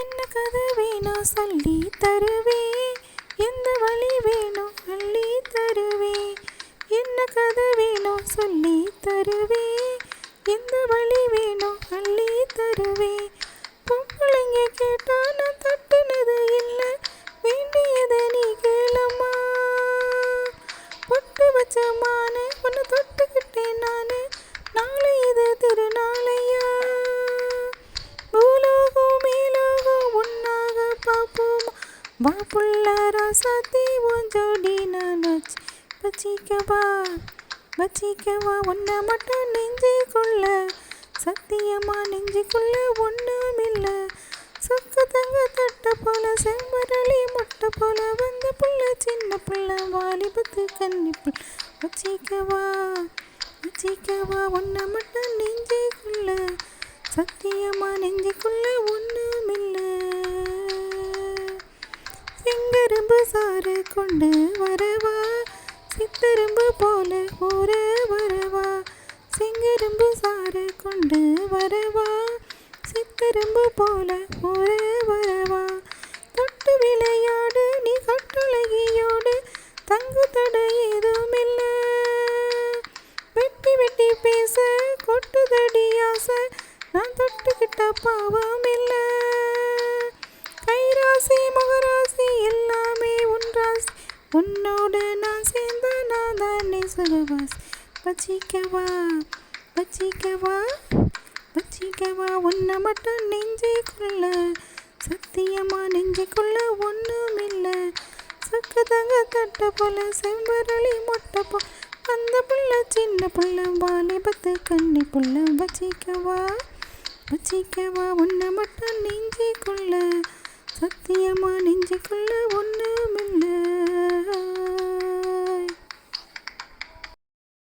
என்ன கதை வேணும் சொல்லி தருவே, எந்த வழி வேணும் அள்ளி தருவே. என்ன கதை வேணும் சொல்லி தருவே, எந்த வழி வேணும் அள்ளி தருவே. பொம்பளைங்க கேட்டா நான் தட்டுனது இல்லை, வேண்டியதை நீ கேளம்மா. பொட்டு வச்ச மானு ஒன்று தொட்டுக்கிட்டேன் நானு, நாளை இது திருநாளையா. பூலோகம் மேலோகம் ஒன்னாக பார்ப்போம், வாப்புள்ள ராசாத்தி உன் ஜோடி நான் வச்சிக்கவா ஒன்றை மட்டும் நெஞ்சுக்குள்ள, சத்தியமா நெஞ்சுக்குள்ள ஒன்றுமில்ல. சொக்கு தங்க தட்ட போல செம்மரளி முட்டை போல வந்த புள்ள, சின்ன புள்ள வாலிபத்து கன்னிப்புள்ள. வச்சிக்கவா ஒன்றை மட்டும் நெஞ்சுக்குள்ள, சத்தியமா நெஞ்சுக்குள்ள ஒன்றுமில்ல. செங்கரும்பு சாறு கொண்டு வரவா, சித்தரும்பு போல ஊற வரவா. செங்கரும்பு சாறு கொண்டு வரவா, சித்தரும்பு போல ஊற வரவா. தொட்டு விளையாடு நீ கட்டழகியோடு, தங்கு தட ஏதுமில்ல. வெட்டி வெட்டி பேச கொட்டுதடி ஆசை, நான் தொட்டுக்கிட்ட பாவம் இல்லை. கைராசி மகராசி எல்லாமே ஒன்றாசி, உன்னோடு நான் சேர்ந்த நான் தானே சுகவாசி. வச்சிக்கவா ஒன்றை மட்டும் நெஞ்சுக்குள்ள, சத்தியமா நெஞ்சுக்குள்ள ஒன்றுமில்ல. சொக்கு தங்க தட்ட போல செம்பரளி மொட்டை போல அந்த புள்ள, சின்ன புள்ள வாலிபத்து கன்னி புள்ள. வச்சிக்கவா ஒன்றை மட்டும் நெஞ்சுக்குள்ள, சத்தியமா நெஞ்சுக்குள்ள ஒன்று